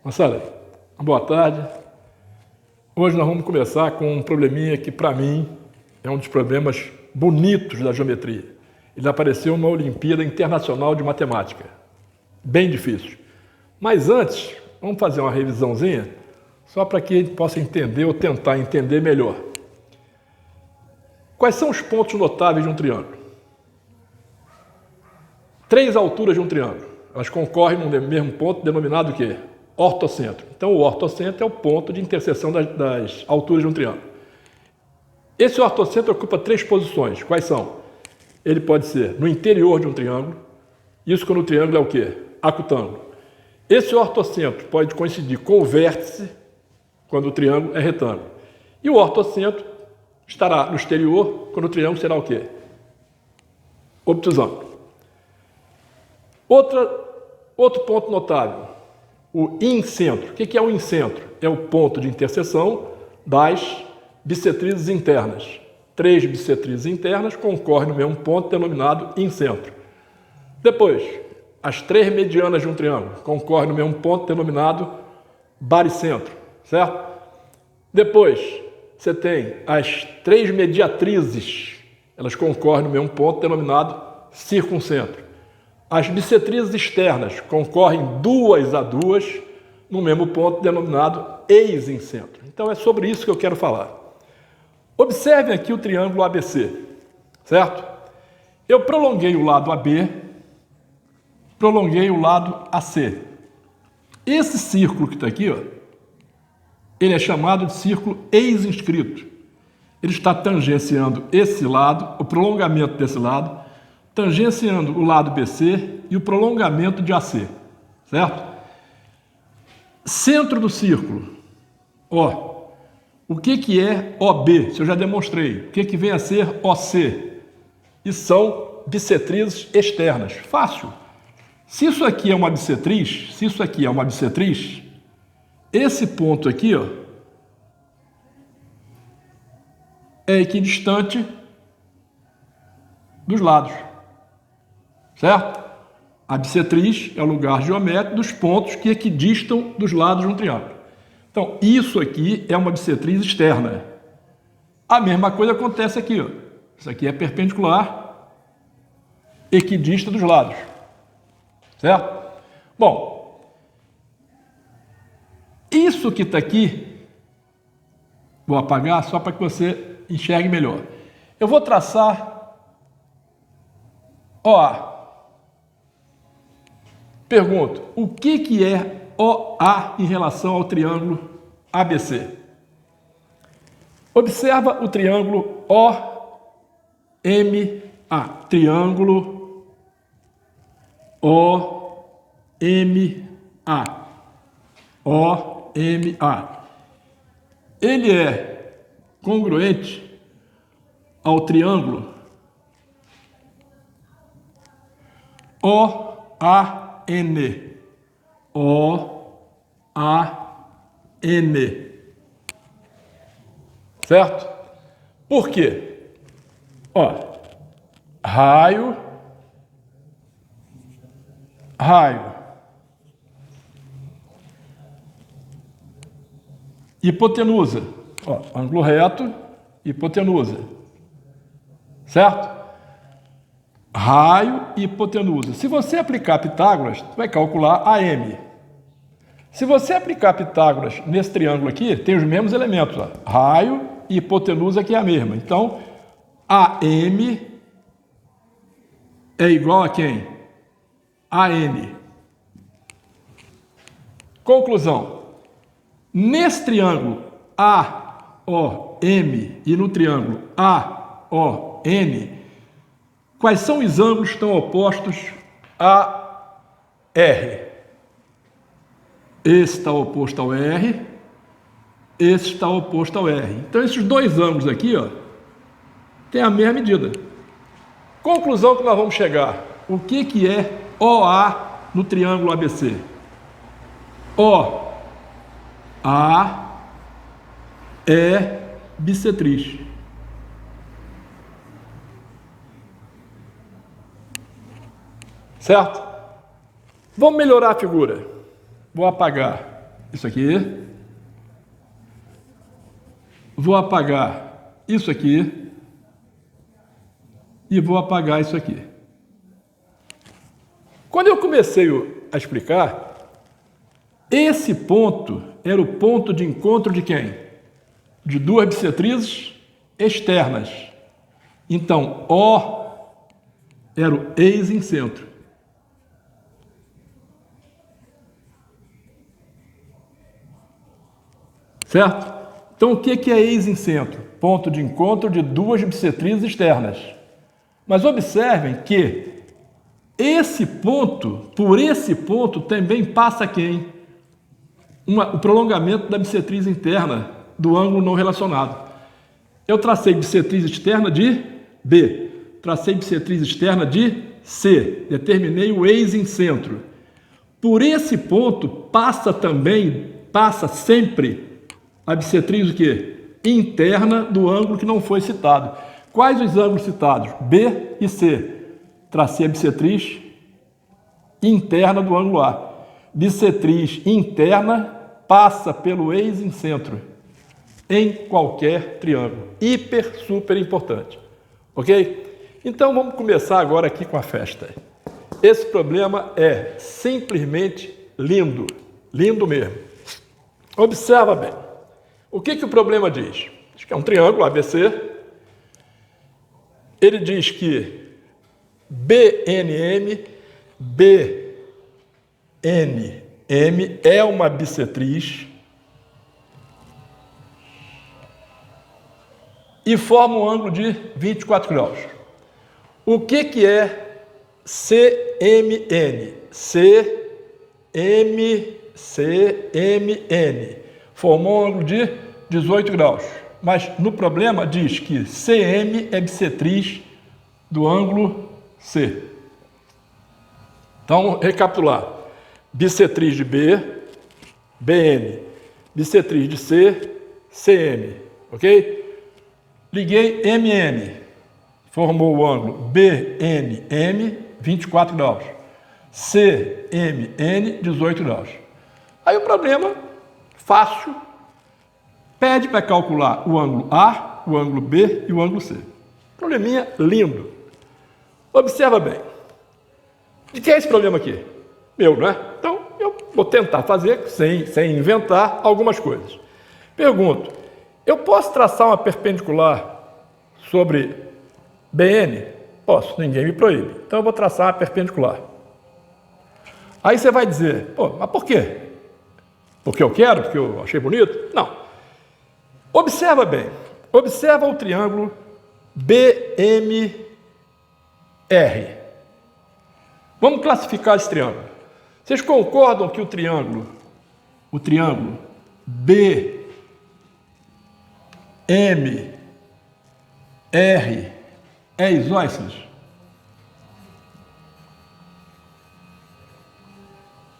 Moçada, boa tarde. Hoje nós vamos começar com um probleminha que, para mim, é um dos problemas bonitos da geometria. Ele apareceu numa Olimpíada Internacional de Matemática. Bem difícil. Mas antes, vamos fazer uma revisãozinha, só para que a gente possa entender ou tentar entender melhor. Quais são os pontos notáveis de um triângulo? 3 alturas de um triângulo. Elas concorrem no mesmo ponto, denominado o quê? Ortocentro. Então, o ortocentro é o ponto de interseção das alturas de um triângulo. Esse ortocentro ocupa 3 posições. Quais são? Ele pode ser no interior de um triângulo. Isso quando o triângulo é o quê? Acutângulo. Esse ortocentro pode coincidir com o vértice, quando o triângulo é retângulo. E o ortocentro estará no exterior, quando o triângulo será o quê? Obtusângulo. Outro ponto notável, o incentro. O que é o incentro? É o ponto de interseção das bissetrizes internas. 3 bissetrizes internas concorrem no mesmo ponto, denominado incentro. Depois, as 3 medianas de um triângulo concorrem no mesmo ponto, denominado baricentro, certo? Depois, você tem as 3 mediatrizes, elas concorrem no mesmo ponto, denominado circuncentro. As bissetrizes externas concorrem 2 a 2 no mesmo ponto, denominado exincentro. Então, é sobre isso que eu quero falar. Observem aqui o triângulo ABC, certo? Eu prolonguei o lado AB, prolonguei o lado AC. Esse círculo que está aqui, ó, ele é chamado de círculo ex-inscrito. Ele está tangenciando esse lado, o prolongamento desse lado, tangenciando o lado BC e o prolongamento de AC, certo? Centro do círculo, ó. O que é OB? Isso eu já demonstrei. O que vem a ser OC? E são bissetrizes externas. Fácil. Se isso aqui é uma bissetriz, esse ponto aqui, ó, é equidistante dos lados. Certo? A bissetriz é o lugar geométrico dos pontos que equidistam dos lados de um triângulo. Então, isso aqui é uma bissetriz externa. A mesma coisa acontece aqui, ó. Isso aqui é perpendicular, equidista dos lados. Certo? Bom, isso que está aqui, vou apagar só para que você enxergue melhor. Eu vou traçar OA. Pergunto, o que é OA em relação ao triângulo ABC? Observa o triângulo OMA. Triângulo OMA. OMA. Ele é congruente ao triângulo OAN. OAN. Certo? Por quê? Ó, raio, hipotenusa, ó, ângulo reto, hipotenusa, certo? Raio e hipotenusa. Se você aplicar Pitágoras, você vai calcular AM. Se você aplicar Pitágoras nesse triângulo aqui, tem os mesmos elementos, ó, raio e hipotenusa, que é a mesma. Então, AM é igual a quem? AN. Conclusão. Nesse triângulo AOM e no triângulo AON, quais são os ângulos que estão opostos a R? Esse está oposto ao R, esse está oposto ao R. Então, esses 2 ângulos aqui, ó, têm a mesma medida. Conclusão que nós vamos chegar. O que é OA no triângulo ABC? OA é bissetriz. Certo? Vamos melhorar a figura. Vou apagar isso aqui, vou apagar isso aqui e vou apagar isso aqui. Quando eu comecei a explicar, esse ponto era o ponto de encontro de quem? De duas bissetrizes externas. Então, O era o ex-incentro. Certo? Então, o que é ex-incentro? Ponto de encontro de duas bissetrizes externas. Mas observem que por esse ponto, também passa quem? O prolongamento da bissetriz interna do ângulo não relacionado. Eu tracei bissetriz externa de B, tracei bissetriz externa de C, determinei o ex-incentro. Por esse ponto, passa sempre a bissetriz o quê? Interna do ângulo que não foi citado. Quais os ângulos citados? B e C. Tracei a bissetriz interna do ângulo A. Bissetriz interna passa pelo ex-incentro em qualquer triângulo. Super importante. Ok? Então vamos começar agora aqui com a festa. Esse problema é simplesmente lindo. Lindo mesmo. Observa bem. O que o problema diz? Diz que é um triângulo ABC. Ele diz que BNM é uma bissetriz e forma um ângulo de 24 graus. O que é CMN? CMN formou um ângulo de 18 graus. Mas no problema diz que CM é bissetriz do ângulo C. Então, recapitular. Bissetriz de B, BN. Bissetriz de C, CM. Ok? Liguei MM. Formou o ângulo BNM, 24 graus. CMN, 18 graus. Aí o problema, fácil, pede para calcular o ângulo A, o ângulo B e o ângulo C. Probleminha lindo. Observa bem. De que é esse problema aqui? Meu, não é? Então, eu vou tentar fazer, sem inventar, algumas coisas. Pergunto, eu posso traçar uma perpendicular sobre BN? Posso, ninguém me proíbe. Então, eu vou traçar uma perpendicular. Aí você vai dizer, pô, mas por quê? Porque eu quero? Porque eu achei bonito? Não. Observa bem. Observa o triângulo BMR. Vamos classificar esse triângulo. Vocês concordam que o triângulo BMR é isósceles?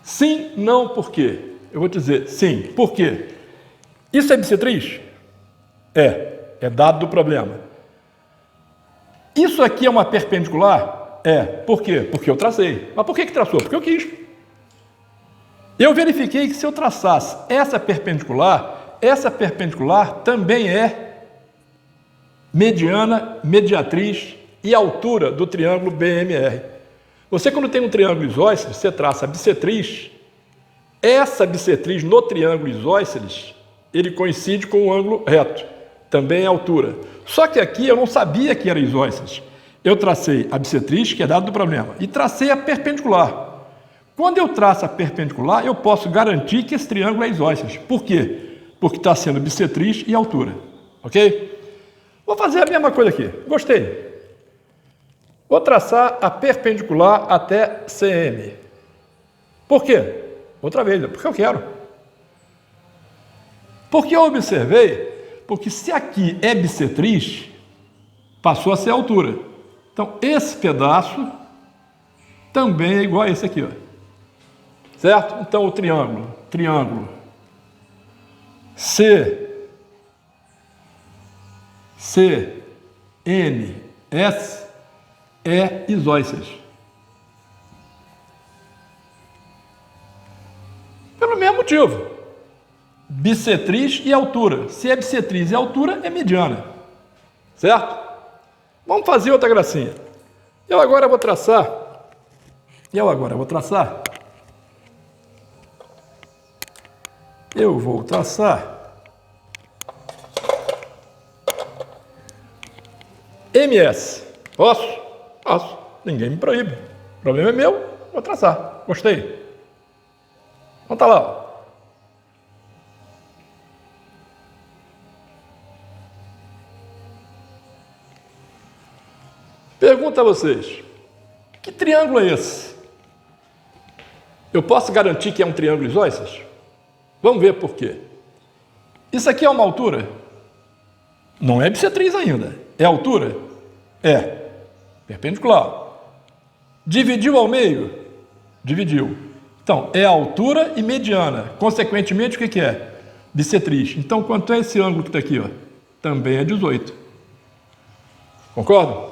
Sim, não, por quê? Eu vou dizer sim, por quê? Isso é bissetriz? É dado do problema. Isso aqui é uma perpendicular? É. Por quê? Porque eu tracei. Mas por que traçou? Porque eu quis. Eu verifiquei que se eu traçasse essa perpendicular também é mediana, mediatriz e altura do triângulo BMR. Você, quando tem um triângulo isósceles, você traça a bissetriz. Essa bissetriz no triângulo isósceles, ele coincide com o ângulo reto. Também é altura. Só que aqui eu não sabia que era isósceles. Eu tracei a bissetriz, que é dado do problema, e tracei a perpendicular. Quando eu traço a perpendicular, eu posso garantir que esse triângulo é isósceles. Por quê? Porque está sendo bissetriz e altura. Ok? Vou fazer a mesma coisa aqui. Gostei. Vou traçar a perpendicular até CM. Por quê? Outra vez, porque eu quero. Porque eu observei, porque se aqui é bissetriz, passou a ser altura. Então, esse pedaço também é igual a esse aqui, ó. Certo? Então, o triângulo CNS é isósceles. Pelo mesmo motivo. bissetriz e altura. Se é bissetriz e altura, é mediana. Certo? Vamos fazer outra gracinha. Eu agora vou traçar. MS. Posso? Posso. Ninguém me proíbe. O problema é meu, vou traçar. Gostei. Então tá lá. Pergunta a vocês. Que triângulo é esse? Eu posso garantir que é um triângulo isósceles? Vamos ver por quê. Isso aqui é uma altura? Não é bissetriz ainda. É altura? É. Perpendicular. Dividiu ao meio? Dividiu. Então, é altura e mediana. Consequentemente, o que é? Bissetriz. Então, quanto é esse ângulo que está aqui? Ó? Também é 18. Concorda?